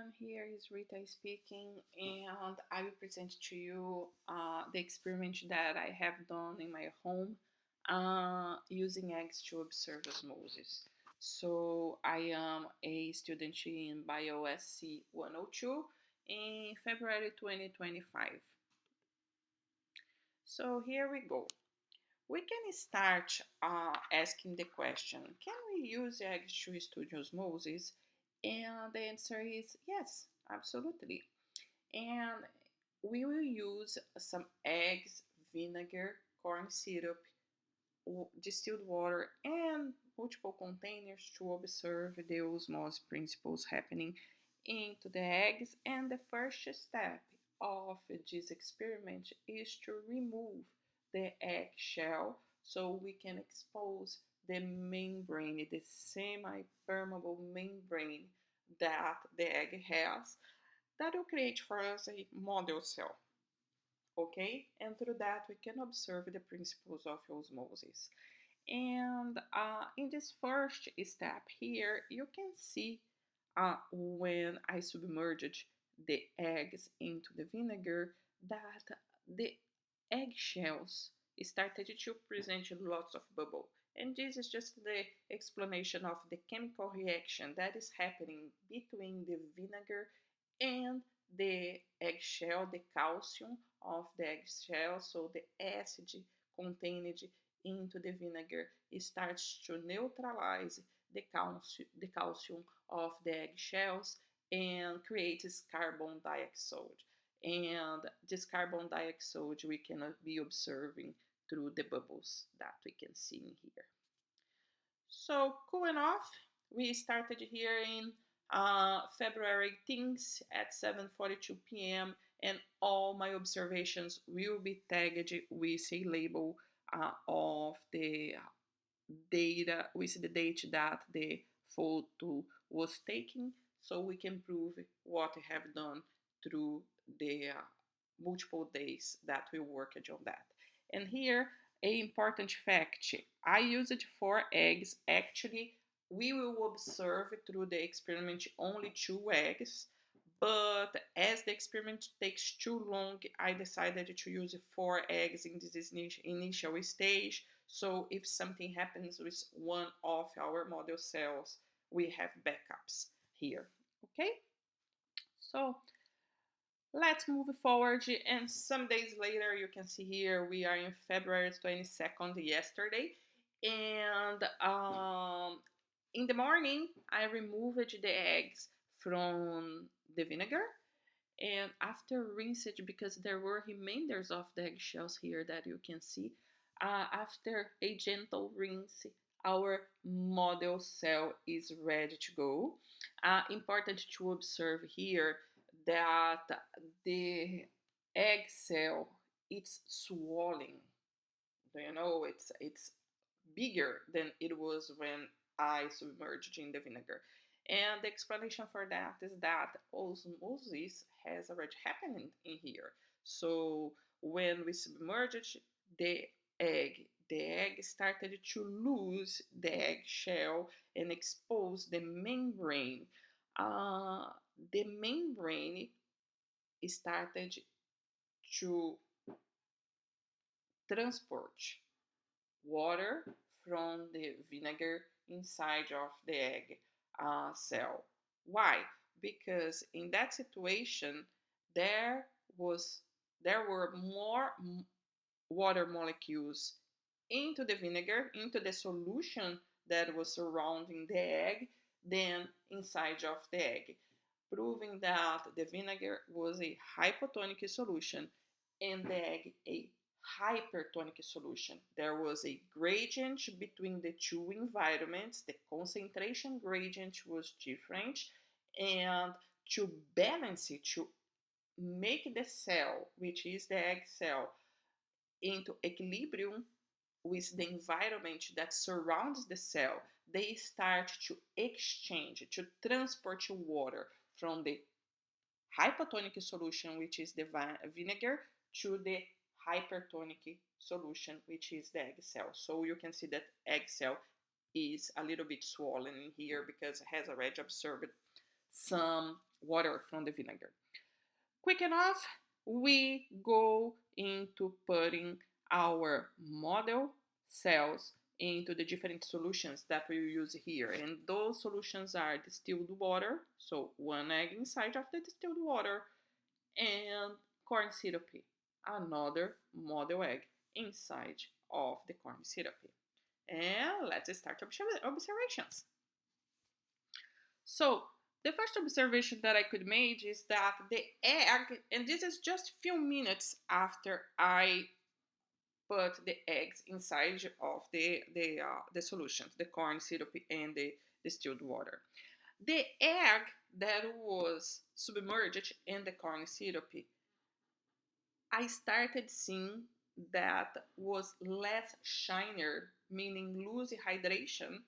everyone, here is Rita speaking, and I will present to you the experiment that I have done in my home using eggs to observe osmosis. So I am a student in BioSC 102 in February 2025. So here we go. We can start asking the question, can we use eggs to study osmosis? And the answer is yes, absolutely. And we will use some eggs, vinegar, corn syrup, distilled water, and multiple containers to observe the osmosis principles happening into the eggs. And the first step of this experiment is to remove the egg shell so we can expose the membrane, the semi-permeable membrane that the egg has, that will create for us a model cell. Okay, and through that we can observe the principles of osmosis. And in this first step here, you can see when I submerged the eggs into the vinegar that the eggshells started to present lots of bubble. And this is just the explanation of the chemical reaction that is happening between the vinegar and the eggshell, the calcium of the eggshell, so the acid contained into the vinegar, it starts to neutralize the calcium of the eggshells and creates carbon dioxide. And this carbon dioxide we can be observing through the bubbles that we can see in here. So cooling off, we started here in February 18th at 7:42 p.m. and all my observations will be tagged with a label of the data with the date that the photo was taken, so we can prove what we have done through the multiple days that we worked on that. And here, a important fact, I used 4 eggs. Actually, we will observe through the experiment only 2 eggs, but as the experiment takes too long, I decided to use 4 eggs in this initial stage. So if something happens with one of our model cells, we have backups here. Okay, so let's move forward. And some days later, you can see here we are in February 22nd, yesterday. And in the morning, I removed the eggs from the vinegar. And after rinsage, because there were remainders of the eggshells here that you can see, after a gentle rinse, our model cell is ready to go. Important to observe here that the egg cell, it's swollen. You know, it's bigger than it was when I submerged in the vinegar. And the explanation for that is that osmosis has already happened in here. So when we submerged the the egg started to lose the eggshell and expose the membrane. Uh, the membrane started to transport water from the vinegar inside of the egg cell. Why? Because in that situation, there was there were more water molecules into the vinegar, into the solution that was surrounding the egg, than inside of the egg, proving that the vinegar was a hypotonic solution and the egg a hypertonic solution. There was a gradient between the two environments, the concentration gradient was different, and to balance it, to make the cell, which is the egg cell, into equilibrium with the environment that surrounds the cell, they start to exchange, to transport water from the hypotonic solution, which is the vinegar, to the hypertonic solution, which is the egg cell. So you can see that egg cell is a little bit swollen in here because it has already absorbed some water from the vinegar. Quick enough, we go into putting our model cells into the different solutions that we use here. And those solutions are distilled water, so one egg inside of the distilled water, and corn syrup, another model egg inside of the corn syrup. And let's start observations. So the first observation that I could make is that the egg, and this is just a few minutes after I put the eggs inside of the solutions, the corn syrup and the distilled water. The egg that was submerged in the corn syrup, I started seeing that was less shinier, meaning lose hydration,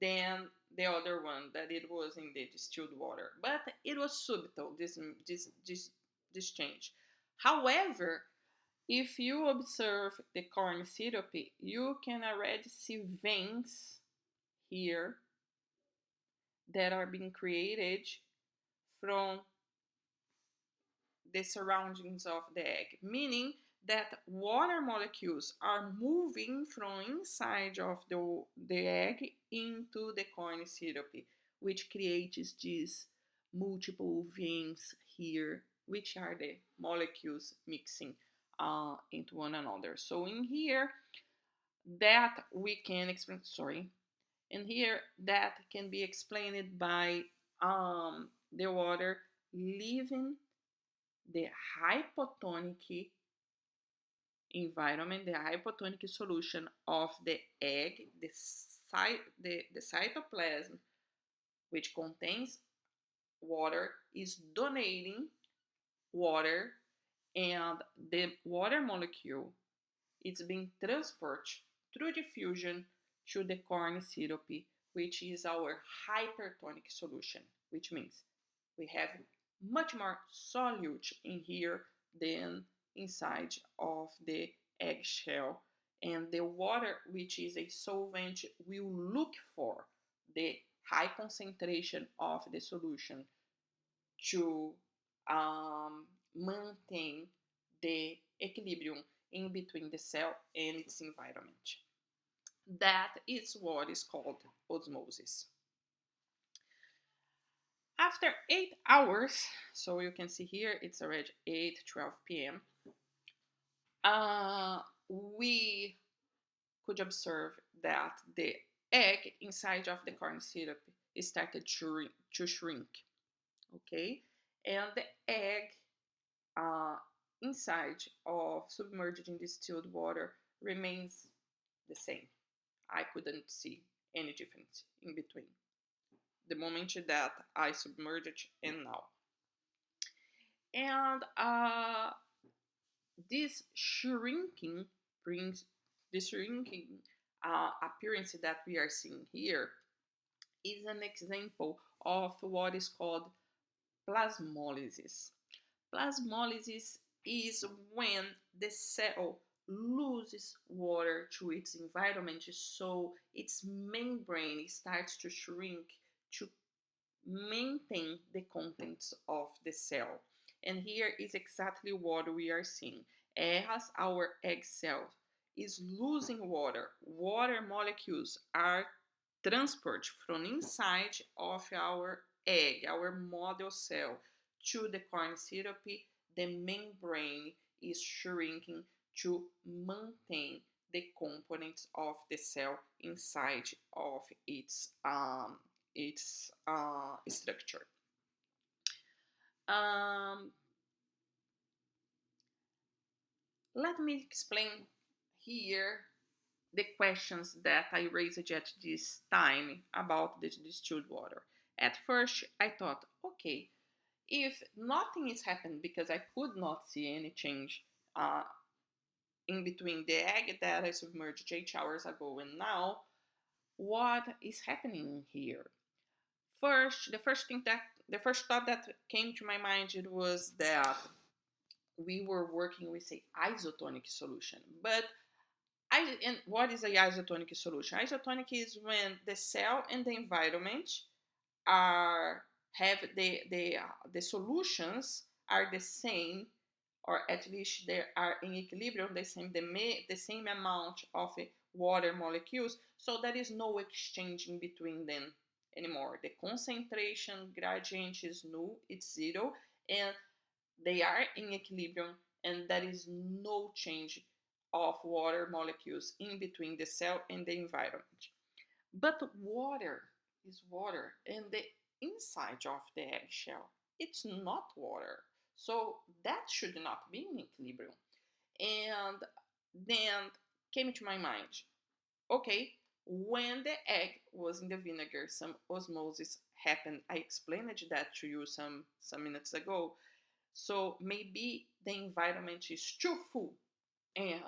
than the other one that it was in the distilled water. But it was subtle, this change. However, if you observe the corn syrup, you can already see veins here that are being created from the surroundings of the egg, meaning that water molecules are moving from inside of the egg into the corn syrup, which creates these multiple veins here, which are the molecules mixing into one another. So in here, that we can explain, sorry, in here that can be explained by the water leaving the hypotonic environment, the hypotonic solution of the egg, the cytoplasm, which contains water, is donating water, and the water molecule is being transferred through diffusion to the corn syrup, which is our hypertonic solution, which means we have much more solute in here than inside of the eggshell. And the water, which is a solvent, will look for the high concentration of the solution to maintain the equilibrium in between the cell and its environment. That is what is called osmosis. After 8 hours, so you can see here it's already 8:12 p.m. We could observe that the egg inside of the corn syrup started to shrink. Okay, and the egg inside of submerged in distilled water remains the same. I couldn't see any difference in between the moment that I submerged and now. And this shrinking brings this shrinking appearance that we are seeing here is an example of what is called plasmolysis. Plasmolysis is when the cell loses water to its environment, so its membrane starts to shrink to maintain the contents of the cell. And here is exactly what we are seeing. As our egg cell is losing water, water molecules are transferred from inside of our egg, our model cell, to the corn syrup. The membrane is shrinking to maintain the components of the cell inside of its structure. Let me explain here the questions that I raised at this time about the distilled water. At first, I thought, okay, if nothing is happening because I could not see any change in between the egg that I submerged 8 hours ago and now, what is happening here? First, the first thought that came to my mind it was that we were working with a isotonic solution. But and what is a isotonic solution? Isotonic is when the cell and the environment are have the solutions are the same, or at least they are in equilibrium, the same amount of water molecules, so there is no exchanging between them anymore. The concentration gradient is null, it's zero, and they are in equilibrium, and there is no change of water molecules in between the cell and the environment. But water is water, and the inside of the eggshell, it's not water. So that should not be in equilibrium. And then came to my mind, okay, when the egg was in the vinegar, some osmosis happened. I explained that to you some minutes ago. So maybe the environment is too full and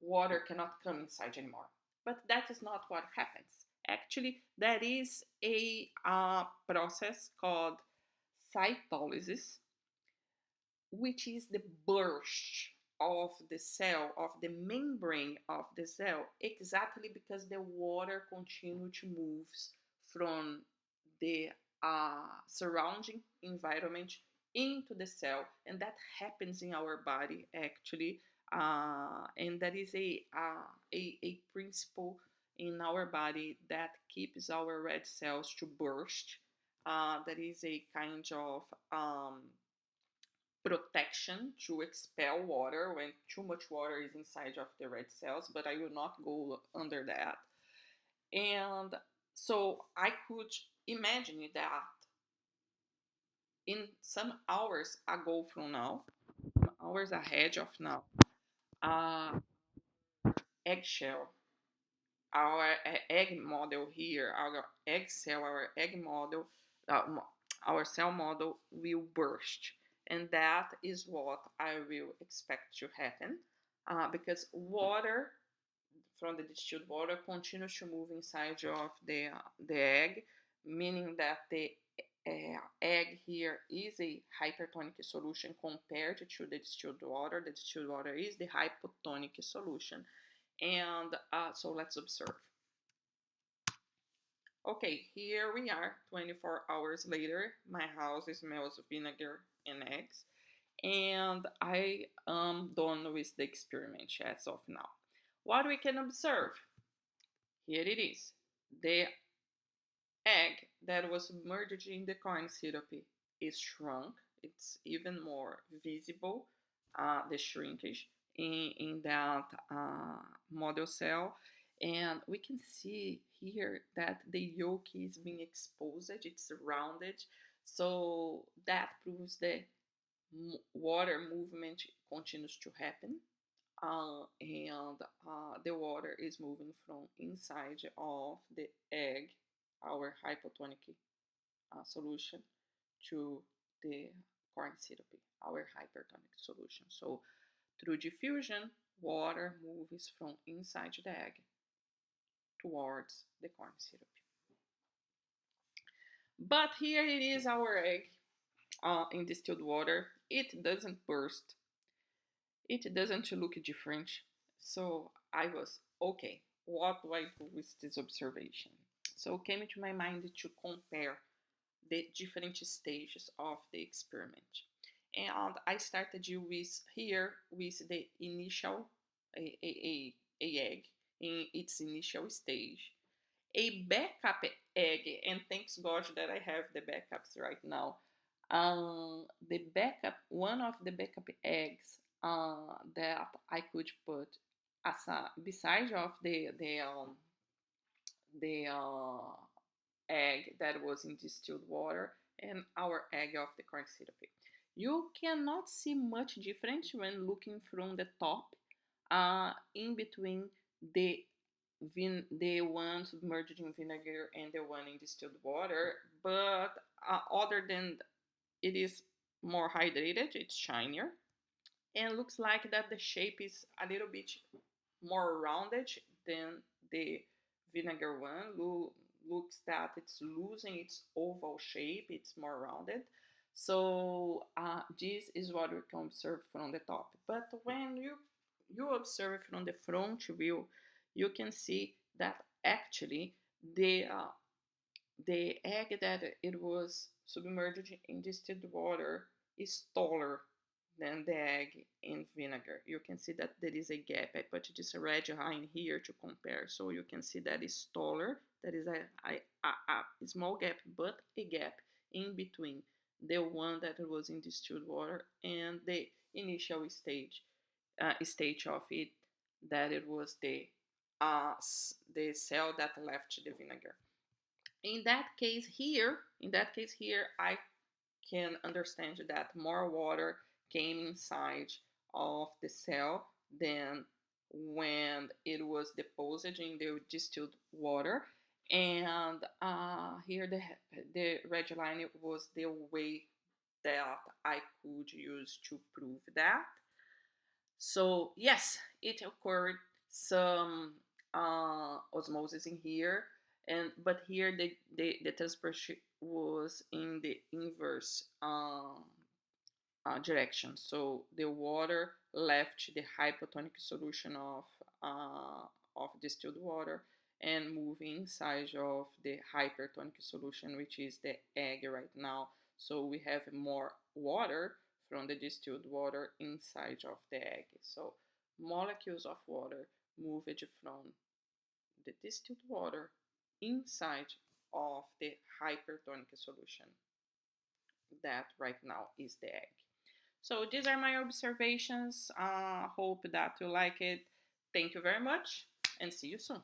water cannot come inside anymore. But that is not what happens. Actually, there is a process called cytolysis, which is the burst of the cell, of the membrane of the cell, exactly because the water continue to move from the surrounding environment into the cell, and that happens in our body actually, and that is a principle in our body that keeps our red cells to burst. That is a kind of protection to expel water when too much water is inside of the red cells, but I will not go under that. And so I could imagine that in some hours ago from now, hours ahead of now, uh, eggshell, our egg model here, our egg cell, our egg model, uh, our cell model will burst. And that is what I will expect to happen, because water from the distilled water continues to move inside of the egg, meaning that the egg here is a hypertonic solution compared to the distilled water. The distilled water is the hypotonic solution. And so let's observe. Okay, here we are, 24 hours later. My house smells of vinegar and eggs. And I am done with the experiment as of now. What we can observe? Here it is. The egg that was submerged in the corn syrup is shrunk. It's even more visible, the shrinkage in that model cell. And we can see here that the yolk is being exposed, it's rounded. So that proves the water movement continues to happen. And the water is moving from inside of the egg, our hypotonic solution, to the corn syrup, our hypertonic solution. So through diffusion, water moves from inside the egg towards the corn syrup. But here it is, our egg in distilled water. It doesn't burst. It doesn't look different. So I was, okay, what do I do with this observation? So it came into my mind to compare the different stages of the experiment. And I started with here with the initial a egg in its initial stage, a backup egg, and thanks God that I have the backups right now. The backup, one of the backup eggs that I could put as a beside of the egg that was in distilled water and our egg of the corn syrup. You cannot see much difference when looking from the top, in between the the one submerged in vinegar and the one in distilled water, but other than it is more hydrated, it's shinier, and looks like that the shape is a little bit more rounded than the vinegar one. Looks that it's losing its oval shape, it's more rounded. So this is what we can observe from the top. But when you observe from the front view, you can see that actually the egg that it was submerged in distilled water is taller than the egg in vinegar. You can see that there is a gap. I put this red line here to compare, so you can see that it's taller. There is a small gap, but a gap in between the one that was in distilled water and the initial stage of it, that it was the cell that left the vinegar. In that case here, I can understand that more water came inside of the cell than when it was deposited in the distilled water. And here the red line was the way that I could use to prove that. So yes, it occurred some osmosis in here, and but here the transfer was in the inverse direction. So the water left the hypotonic solution of distilled water and move inside of the hypertonic solution, which is the egg right now. So we have more water from the distilled water inside of the egg. So molecules of water moved from the distilled water inside of the hypertonic solution that right now is the egg. So these are my observations. Hope that you like it. Thank you very much and see you soon.